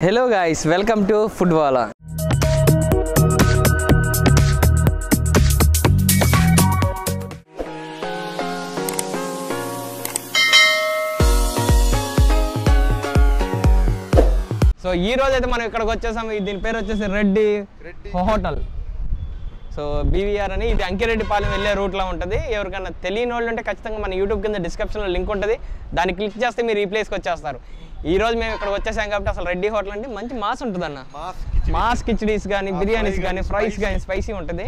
Hello guys, welcome to Foodwala. So ee roju aithe మనం ఇక్కడికి వచ్చేసాం. దీని పేరు వచ్చేసి రెడ్డి హోటల్. సో BVR అని ఇది అంకిరెడ్డిపాలెం వెళ్ళే రూట్ లో ఉంటది. ఎవరికైనా తెలియని వాళ్ళు ఉంటే ఖచ్చితంగా మన YouTube కింద డిస్క్రిప్షన్ లో లింక్ ఉంటది. దాన్ని క్లిక్ చేస్తే మీరు ఈ ప్లేస్ కి వచ్చేస్తారు. ఈ రోజు మేము ఇక్కడ వచ్చేసాం కాబట్టి అసలు రెడ్డి హోటల్ అంటే మంచి మాస్ ఉంటుందన్న. మాస్ కిచడీస్ కానీ బిర్యానీస్ కానీ ఫ్రైస్ కానీ స్పైసీ ఉంటుంది.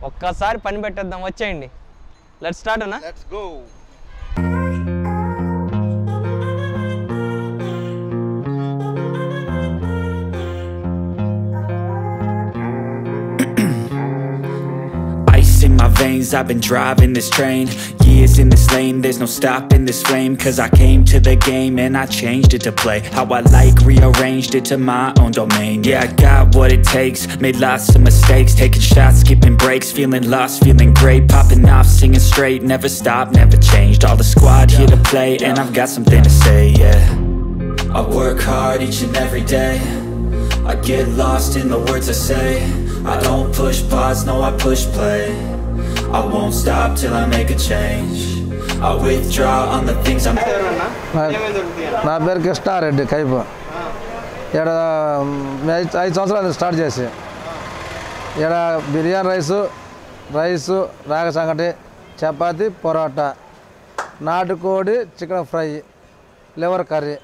ఒక్కసారి పని పెట్టేద్దాం, వచ్చేయండి. లెట్స్ స్టార్ట్ అన్న. Let's go. In my veins, I've been driving this train. Years in this lane, there's no stopping this flame. Cause I came to the game and I changed it to play how I like, rearranged it to my own domain. Yeah, I got what it takes, made lots of mistakes, taking shots, skipping breaks, feeling lost, feeling great, popping off, singing straight, never stopped, never changed. All the squad here to play and I've got something to say, yeah. I work hard each and every day, I get lost in the words I say. I don't push pause, no I push play. I won't stop till I make a change. I withdraw on the things I'm. నా పేరు కృష్ణారెడ్డి కైపు. ఇక్కడ 5 సంవత్సరాలు start చేసి ఇక్కడ biryani rice రాగ సంగటి, చపాతి, పొరాటా, నాటుకోడి, chicken fry, liver curry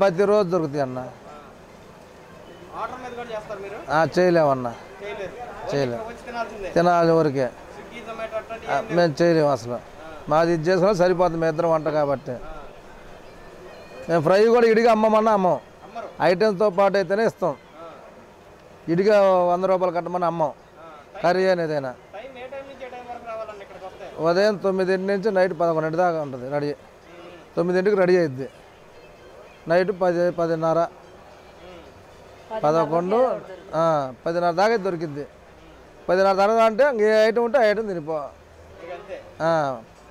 ప్రతిరోజు దొరుకుతాయి అన్న. చేయలేమన్నా, చేయలేము, తినాలి ఊరికే. మేము చేయలేము అసలు. మాది ఇది చేసుకున్నా సరిపోతుంది, మేము ఇద్దరం వంట కాబట్టి. మేము ఫ్రై కూడా ఇడిగా అమ్మమన్నా అమ్మం, ఐటమ్స్తో పాటు అయితేనే ఇస్తాం. ఇడిగా 100 రూపాయలు కట్టమని అమ్మం కర్రీ అనేదైనా. ఉదయం 9 నుంచి నైట్ 11 దాకా ఉంటుంది రెడీ. 9కి రెడీ అవుద్ది. నైట్ 10, 10:30, 11, 10:30 దాకా దొరికిద్ది. 10:30 తర్వాత అంటే ఏ ఐటమ్ ఉంటే ఆ ఐటమ్ తినిపో.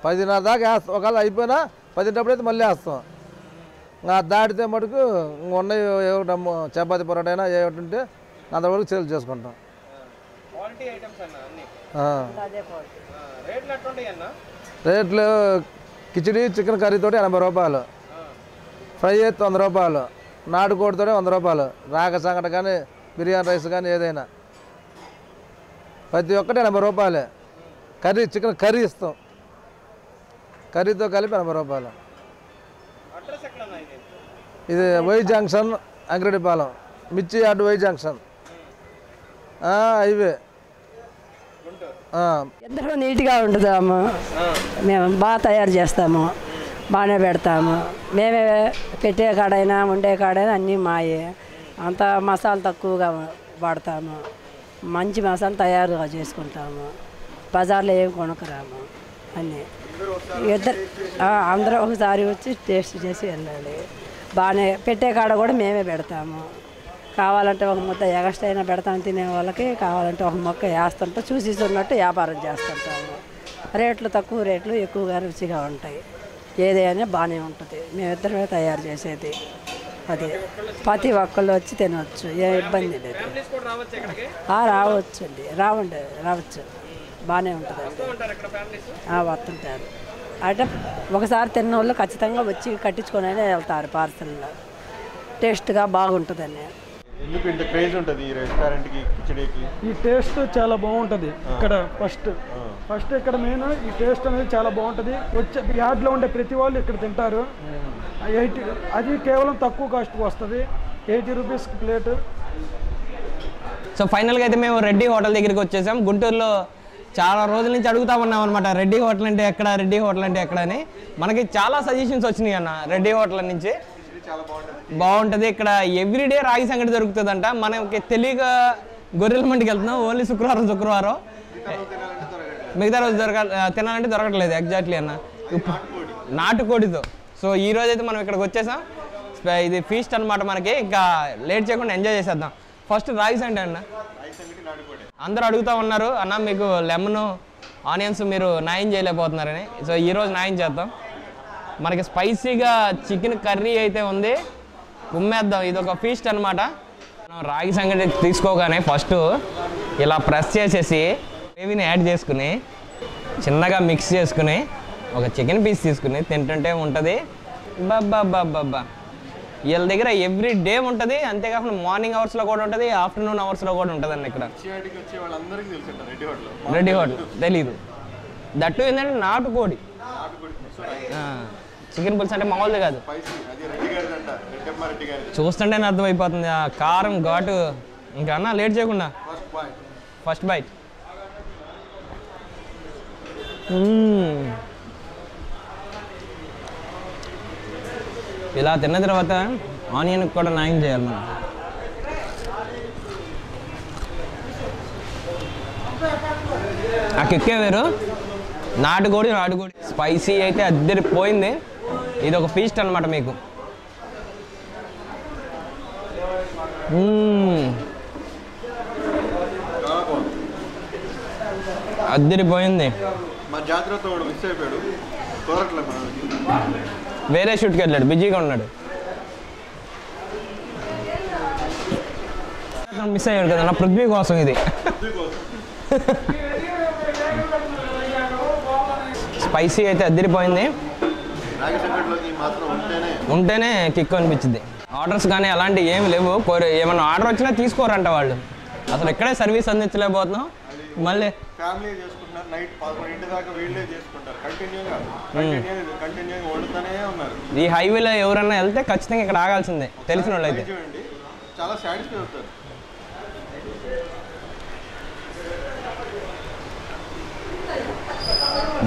10:30 దాకా వేస్తాం. ఒకవేళ అయిపోయినా 10 అయితే మళ్ళీ వేస్తాం. ఇంకా దాటితే మటుకు ఉన్నాయి ఏమిటి చపాతి పొరాటా అయినా ఏ ఒకటి ఉంటే అంతవరకు సేల్ చేసుకుంటాం. రేట్లు కిచిడి చికెన్ కర్రీతోటి 80 రూపాయలు, ఫ్రై అయితే 100 రూపాయలు, నాటుకోడితోనే 100 రూపాయలు, రాగ సంగట కానీ బిర్యానీ రైస్ కానీ ఏదైనా ప్రతి ఒక్కటి 80 రూపాయలే. కర్రీ చికెన్ కర్రీ ఇస్తాం, కర్రీతో కలిపి 80 రూపాయలు. ఇది వై జంక్షన్ అంకిరెడ్డిపాలెం, మిర్చి యార్డ్ వై జంక్షన్ హైవే. ఎంతో నీట్గా ఉంటుందాము. మేము బాగా తయారు చేస్తాము, బాగానే పెడతాము. మేమే పెట్టే కాడైనా ఉండే కాడైనా అన్నీ మాయే. అంత మసాలా తక్కువగా వాడతాము, మంచి మసాలా తయారుగా చేసుకుంటాము. బజార్లో ఏం కొనుక్కరాము అన్నీ. అందరూ ఒకసారి వచ్చి టేస్ట్ చేసి వెళ్ళాలి. బాగానే పెట్టే కాడ కూడా మేమే పెడతాము. కావాలంటే ఒక ముద్ద ఎగస్ట్రా అయినా పెడతాము తినే వాళ్ళకి, కావాలంటే ఒక మొక్క వేస్తుంటే చూసి ఉన్నట్టు వ్యాపారం చేస్తుంటాము. రేట్లు తక్కువ, రేట్లు ఎక్కువగా రుచిగా ఉంటాయి. ఏదైనా బాగానే ఉంటుంది. మేమిద్దరమే తయారు చేసేది. అది ప్రతి ఒక్కళ్ళు వచ్చి తినవచ్చు, ఏ ఇబ్బంది లేదు. రావచ్చు అండి, రావచ్చు, బాగానే ఉంటుంది. వస్తుంటారు అంటే ఒకసారి తిన్న వాళ్ళు ఖచ్చితంగా వచ్చి కట్టించుకొని వెళ్తారు పార్సల్లో. టేస్ట్గా బాగుంటుందని. ఎందుకు ఇంత క్రేజ్ ఉంటుంది ఈ రెస్టారెంట్కి, కిచడీకి? ఈ టేస్ట్ చాలా బాగుంటుంది ఇక్కడ. ఫస్ట్ ఇక్కడ మెయిన్ ఈ టేస్ట్ అనేది చాలా బాగుంటుంది. వచ్చే యార్డ్లో ఉండే ప్రతి వాళ్ళు ఇక్కడ తింటారు. 80, అది కేవలం తక్కువ కాస్ట్కి వస్తుంది. 80 రూపీస్కి ప్లేటు. సో ఫైనల్గా అయితే మేము రెడ్డి హోటల్ దగ్గరికి వచ్చేసాం. గుంటూరులో చాలా రోజుల నుంచి అడుగుతా ఉన్నాం అనమాట, రెడ్డి హోటల్ అంటే ఎక్కడ, రెడ్డి హోటల్ అంటే ఎక్కడ అని. మనకి చాలా సజెషన్స్ వచ్చినాయి అన్న రెడ్డి హోటల్ నుంచి. బాగుంటుంది ఇక్కడ. ఎవ్రీడే రాగి సంగటి దొరుకుతుందంట. మనకి తెలియక గొర్రెల మండికి వెళ్తున్నాం. ఓన్లీ శుక్రవారం మిగతా రోజు తినాలంటే దొరకట్లేదు ఎగ్జాక్ట్లీ అన్న, నాటుకోడితో. సో ఈ రోజు అయితే మనం ఇక్కడికి వచ్చేసాం. ఇది ఫీస్ట్ అనమాట మనకి. ఇంకా లేట్ చేయకుండా ఎంజాయ్ చేసేద్దాం. ఫస్ట్ రాగి సంగటి అన్న. అందరూ అడుగుతూ ఉన్నారు అన్న మీకు లెమన్ ఆనియన్స్ మీరు న్యాయం చేయలేకపోతున్నారని. సో ఈరోజు న్యాయం చేద్దాం. మనకి స్పైసీగా చికెన్ కర్రీ అయితే ఉంది. కుమ్మేద్దాం. ఇది ఒక ఫీస్ట్ అనమాట. రాగి సంగటి తీసుకోగానే ఫస్ట్ ఇలా ప్రెస్ చేసేసి గ్రేవీని యాడ్ చేసుకుని చిన్నగా మిక్స్ చేసుకుని ఒక చికెన్ పీస్ తీసుకుని తింటుంటే ఉంటుంది. బాబ్బా వీళ్ళ దగ్గర ఎవ్రీ డే ఉంటుంది. అంతేకాకుండా మార్నింగ్ అవర్స్లో కూడా ఉంటుంది, ఆఫ్టర్నూన్ అవర్స్లో కూడా ఉంటుంది అన్న ఇక్కడ రెడ్డి హోటల్. తెలీదు దట్టు ఏంటంటే నాటుకోడి చికెన్ పులుసు అంటే మామూలుది కాదు. చూస్తుంటేనే అర్థమైపోతుంది ఆ కారం ఘాటు. ఇంకా అన్న లేట్ చేయకుండా ఫస్ట్ బైట్. ఇలా తిన్న తర్వాత ఆనియన్ కూడా న్యాయం చేయాలి మనం. ఆ కిక్కే వేరు. నాటుకోడి స్పైసీ అయితే అద్దరిపోయింది. ఇది ఒక ఫీస్ట్ అనమాట మీకు. అద్దరిపోయింది. వేరే షూట్కి వెళ్ళాడు, బిజీగా ఉన్నాడు. మిస్ అయ్యాడు కదా నా పృథ్వీ కోసం. ఇది స్పైసీ అయితే అద్దరిపోయింది. ఉంటేనే కిక్ అనిపించింది. ఆర్డర్స్ కానీ అలాంటివి ఏమి లేవు. ఏమన్నా ఆర్డర్ వచ్చినా తీసుకోరంట వాళ్ళు. అసలు ఇక్కడే సర్వీస్ అందించలేకపోతున్నాం. మళ్ళీ ఫ్యామిలీ చేసుకుంటున్నారు. నైట్ 11 దాకా వీళ్ళే చేసుకుంటారు. కంటిన్యూగా వండుతూనే ఉన్నారు. ఈ హైవేలో ఎవరన్నా వెళ్తే ఖచ్చితంగా ఇక్కడ ఆగాల్సిందే తెలిసిన వాళ్ళు అయితే. చాలా సాటిస్ఫై అవుతారు.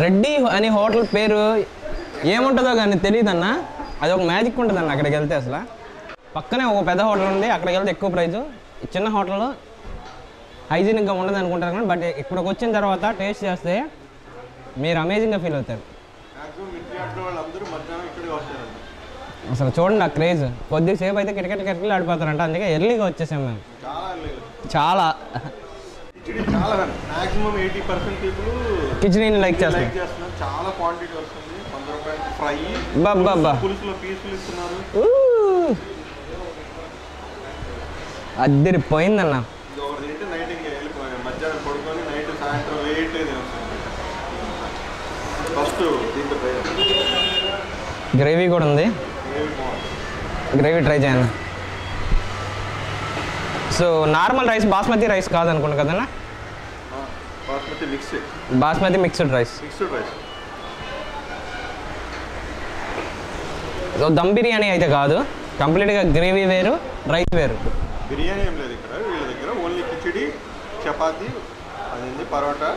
రెడ్డి అని హోటల్ పేరు ఏముంటుందో కానీ తెలియదన్న. అది ఒక మ్యాజిక్ ఉంటుందన్న అక్కడికి వెళ్తే. అసలు పక్కనే ఒక పెద్ద హోటల్ ఉంది, అక్కడికి వెళ్తే ఎక్కువ ప్రైజు. చిన్న హోటల్లో హైజీనిక్గా ఉండదు అనుకుంటారు కానీ బట్ ఇక్కడికి వచ్చిన తర్వాత టేస్ట్ చేస్తే మీరు అమేజింగ్గా ఫీల్ అవుతారు. అసలు చూడండి ఆ క్రేజ్. కొద్దిసేపు అయితే కిటకిటలు ఆడిపోతారంట. అందుకే ఎర్లీగా వచ్చేసాం మేము. చాలా కిచెడీని లైక్ చేస్తాం. చాలా క్వాంటిటీ వస్తుంది. ₹100 ఫ్రై, పులుసులో పీసులు ఇస్తున్నారు. అద్దరిపోయిందన్న. మధ్యాహ్నం పడుకొని నైట్ సాయంత్రం 8 ఫస్ట్ దీంతో గ్రేవీ కూడా ఉంది. గ్రేవీ ట్రై చేయండి. So normal rice basmati rice కాదనుకుంటా కదన్నా. Basmati mixed rice. So dum biryani అయితే కాదు, కంప్లీట్గా గ్రేవీ వేరు, రైస్ వేరు. బిర్యానీ ఏం లేదు ఇక్కడ వీళ్ళ దగ్గర. ఓన్లీ కిచిడి, చపాతి, అదేంటి పరోటా,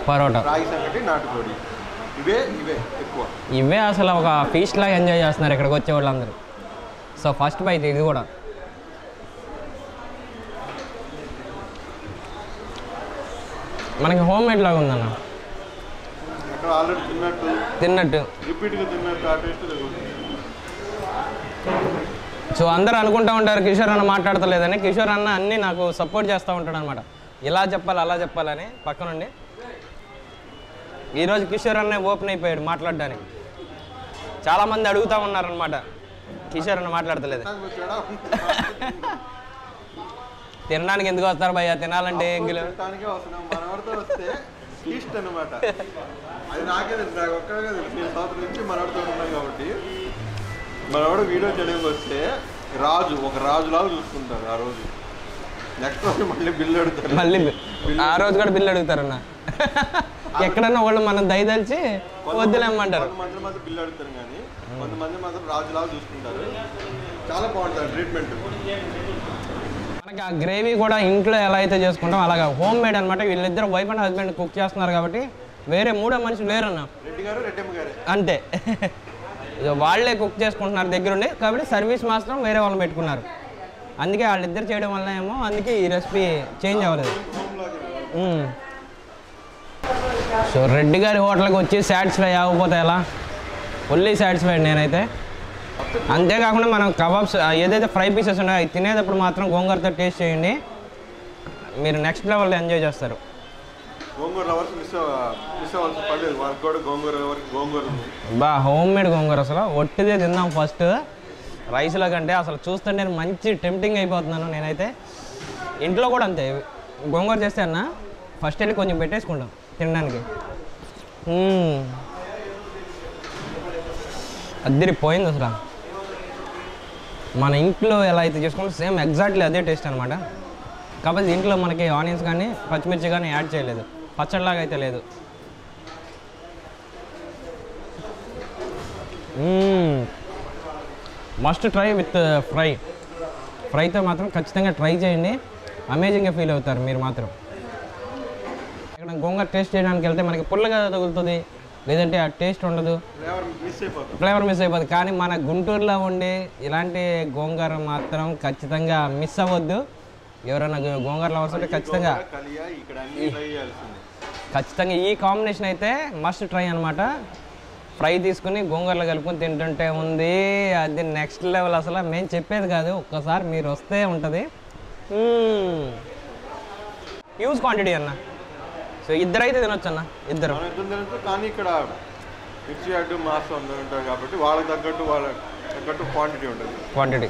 రాగి సంగటి, నాటుకోడి. ఇవే ఎక్కువ. ఇవే అసలు ఒక ఫీస్ట్ లాగా ఎంజాయ్ చేస్తున్నారు ఇక్కడికి వచ్చే వాళ్ళందరూ. సో ఫస్ట్ బైట్ ఇది కూడా. మనకి హోమ్ మేడ్ లాగా ఉందన్న. అక్కడ ఆల్రెడీ తిన్నట్టు రిపీట్గా తిన్నట్టు ఆ టేస్ట్. సో అందరూ అనుకుంటూ ఉంటారు కిషోర్ అన్న మాట్లాడతలేదని. కిషోర్ అన్న అన్నీ నాకు సపోర్ట్ చేస్తూ ఉంటాడు అనమాట. ఇలా చెప్పాలి అలా చెప్పాలని పక్కనుండి. ఈరోజు కిషోర్ అన్న ఓపెన్ అయిపోయాడు మాట్లాడడానికి. చాలామంది అడుగుతూ ఉన్నారనమాట కిషోర్ అన్న మాట్లాడతలేదు. తినడానికి ఎందుకు వస్తారు భయ్యా, తినాలంటే అనమాట. అది నాకే తెలుసు, నాకు ఒక్కడే తెలుసు. నేను సంవత్సరం నుంచి మనవాడితో ఉన్నాను కాబట్టి. మనవాడు వీడియో చేయడానికి వస్తే ఒక రాజులాగా చూసుకుంటారు ఆ రోజు. నెక్స్ట్ రోజు మళ్ళీ బిల్లు అడుగుతారు. మళ్ళీ ఆ రోజు కూడా బిల్లు అడుగుతారన్న. ఎక్కడన్నా వాళ్ళు మనం దయదలిచి వద్దులేమంటారు. కొంతమంది మాత్రం బిల్లు అడుగుతారు కానీ కొంతమంది మాత్రం రాజులాగా చూసుకుంటారు. చాలా బాగుంటుంది ట్రీట్మెంట్. మనకి ఆ గ్రేవీ కూడా ఇంట్లో ఎలా అయితే చేసుకుంటాం అలాగా హోమ్ మేడ్ అనమాట. వీళ్ళిద్దరు వైఫ్ అండ్ హస్బెండ్ కుక్ చేస్తున్నారు కాబట్టి వేరే మూడో మనుషులు లేరన్న. రెడ్డి గారు రెడ్డమ్మ గారే అంతే. వాళ్ళే కుక్ చేసుకుంటున్నారు దగ్గరుండి. కాబట్టి సర్వీస్ మాత్రం వేరే వాళ్ళు పెట్టుకున్నారు. అందుకే వాళ్ళిద్దరు చేయడం వల్ల ఏమో అందుకే ఈ రెసిపీ చేంజ్ అవ్వలేదు. సో రెడ్డి గారి హోటల్కి వచ్చి సాటిస్ఫై అవ్వకపోతే ఎలా? ఫుల్లీ సాటిస్ఫైడ్ నేనైతే. అంతేకాకుండా మనం కబాబ్స్ ఏదైతే ఫ్రై పీసెస్ ఉన్నాయో అవి తినేటప్పుడు మాత్రం గోంగూరతో టేస్ట్ చేయండి. మీరు నెక్స్ట్ లెవెల్లో ఎంజాయ్ చేస్తారు. బా హోమ్ మేడ్ గోంగూర అసలు ఒట్టిదే తిందాం ఫస్ట్. రైస్లో కంటే అసలు చూస్తుంటే మంచి టెంప్టింగ్ అయిపోతున్నాను నేనైతే. ఇంట్లో కూడా అంతే, గోంగూర చేస్తే అన్న ఫస్ట్ వెళ్ళి కొంచెం పెట్టేసుకుంటాం తినడానికి. అదిరిపోయింది అసలు. మన ఇంట్లో ఎలా అయితే చేసుకుంటాం సేమ్ ఎగ్జాక్ట్లీ అదే టేస్ట్ అనమాట. కాకపోతే ఇంట్లో మనకి ఆనియన్స్ కానీ పచ్చిమిర్చి కానీ యాడ్ చేయలేదు, పచ్చడిలాగా అయితే లేదు. మస్ట్ ట్రై విత్ ఫ్రైతో మాత్రం ఖచ్చితంగా ట్రై చేయండి, అమేజింగ్గా ఫీల్ అవుతారు మీరు మాత్రం. ఇక్కడ గోంగూర టేస్ట్ చేయడానికి వెళ్తే మనకి పుల్లగా తగులుతుంది, లేదంటే ఆ టేస్ట్ ఉండదు, ఫ్లేవర్ మిస్ అయిపోతుంది. కానీ మన గుంటూరులో ఉండే ఇలాంటి గోంగూర మాత్రం ఖచ్చితంగా మిస్ అవ్వద్దు. ఎవరైనా గోంగూర లవర్స్ ఉంటే ఖచ్చితంగా ఈ కాంబినేషన్ అయితే మస్ట్ ట్రై అనమాట. ఫ్రై తీసుకుని గోంగూరలో కలుపుకొని తింటుంటే ఉంది అది నెక్స్ట్ లెవెల్. అసలు మేము చెప్పేది కాదు, ఒక్కసారి మీరు వస్తే ఉంటుంది. హ్యూజ్ క్వాంటిటీ అన్న. సో ఇద్దరైతే తినొచ్చు అన్న, ఇద్దరు. కానీ ఇక్కడ మిర్చి అడ్డు మాస్ అందరూ ఉంటారు కాబట్టి వాళ్ళకి తగ్గట్టు క్వాంటిటీ.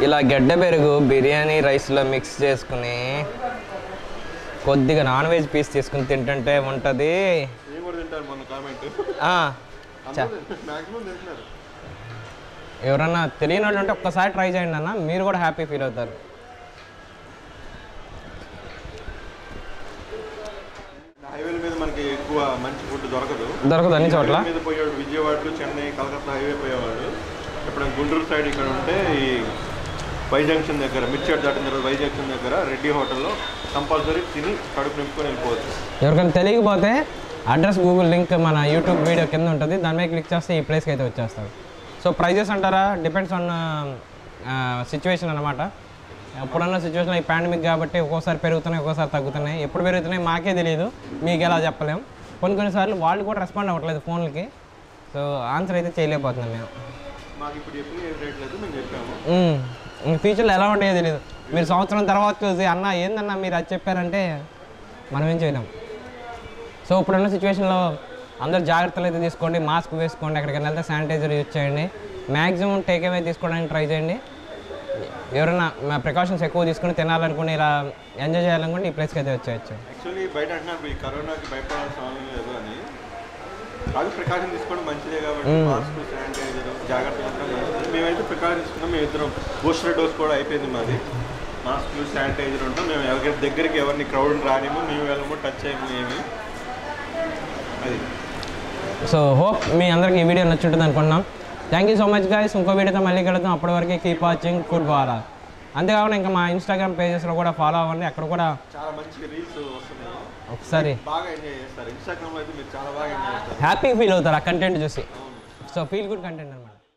ఇలా గడ్డ పెరుగు బిర్యానీ రైస్లో మిక్స్ చేసుకుని కొద్దిగా నాన్ వెజ్ పీస్ తీసుకుని తింటుంటే ఉంటుంది. ఎవరన్నా తెలియని వాళ్ళు ఉంటే ఒక్కసారి ట్రై చేయండి అన్న, మీరు కూడా హ్యాపీ ఫీల్ అవుతారు. హైవేల మీద మనకి ఎక్కువ మంచి ఫుడ్ దొరకదు అన్ని చోట్ల. మీద పోయేవాడు విజయవాడలో, చెన్నై, కలకత్తా హైవే పోయేవాడు. ఇప్పుడు గుంటూరు సైడ్ ఇక్కడ ఉంటే ఈ వై జంక్షన్ దగ్గర మిర్చి దాటిన తర్వాత వై జంక్షన్ దగ్గర రెడ్డి హోటల్లో కంపల్సరీ తిని కడుపు నింపుకొని వెళ్ళిపోవచ్చు. ఎవరికైనా తెలియకపోతే అడ్రస్ గూగుల్ లింక్ మన యూట్యూబ్ వీడియో కింద ఉంటుంది, దాని మీద క్లిక్ చేస్తే ఈ ప్లేస్కి అయితే వచ్చేస్తారు. సో ప్రైజెస్ అంటారా, డిపెండ్స్ ఆన్ సిచ్యువేషన్ అనమాట. ఎప్పుడన్నా సిచ్యువేషన్ ఈ పాండమిక్ కాబట్టి ఒక్కోసారి పెరుగుతున్నాయి, ఒక్కోసారి తగ్గుతున్నాయి. ఎప్పుడు పెరుగుతున్నాయి మాకే తెలియదు, మీకు ఎలా చెప్పలేం. కొన్నిసార్లు వాళ్ళు కూడా రెస్పాండ్ అవ్వట్లేదు ఫోన్లకి. సో ఆన్సర్ అయితే చేయలేకపోతున్నాం మేము. ఫ్యూచర్లో ఎలా ఉంటాయో తెలియదు. మీరు సంవత్సరం తర్వాత చూసి అన్న ఏందన్నా మీరు అది చెప్పారంటే మనం ఏం చేయలేం. సో ఇప్పుడున్న సిచ్యువేషన్లో అందరూ జాగ్రత్తలు అయితే తీసుకోండి, మాస్క్ వేసుకోండి, ఎక్కడికైనా వెళ్తే శానిటైజర్ యూజ్ చేయండి, మ్యాక్సిమం టేక్ అవే తీసుకోవడానికి ట్రై చేయండి. ఎవరైనా ప్రికాషన్స్ ఎక్కువ తీసుకుని తినాలనుకుని ఇలా ఎంజాయ్ చేయాలనుకుంటే ఈ ప్లేస్కి అయితే వచ్చేయచ్చు. యాక్చువల్లీ బయట అంటున్నారు ఈ కరోనాకి భయపడాల్సిన అవసరం లేదు అని, అది ప్రికాషన్ తీసుకోవడం మంచిదే కాబట్టి మాస్క్, శానిటైజర్ జాగ్రత్తగా ఉంటాం. మేమైతే ప్రికాషన్ తీసుకున్నాం. మేము ఇద్దరం బూస్టర్ డోస్ కూడా అయిపోయింది మాది. మాస్క్, శానిటైజర్ ఉంటాం. మేము ఎవరి దగ్గరికి ఎవరిని క్రౌడ్ రానిమో, మేము వెళ్ళము, టచ్ చేయము ఏమి. అది. సో హోప్ మీ అందరికి ఈ వీడియో నచ్చుంటుంది అనుకున్నాం. Thank you so much guys. ఇంకో వీడియోతో మళ్ళీ కలుద్దాం. అప్పటి వరకు కీప్ వాచింగ్ ఫుడ్ బాలా. అంతేకాకుండా ఇంకా మా ఇన్స్టాగ్రామ్ పేజెస్లో కూడా ఫాలో అవ్వండి, అక్కడ కూడా చాలా మంచి రీల్స్ వస్తున్నాయి. ఒకసారి బాగా ఎంజాయ్ చేస్తారు. ఇన్స్టాగ్రామ్లో అయితే మీరు చాలా బాగా ఎంజాయ్ చేస్తారు, హ్యాపీ ఫీల్ అవుతారు ఆ కంటెంట్ చూసి. సో ఫీల్ గుడ్ కంటెంట్ అనమాట.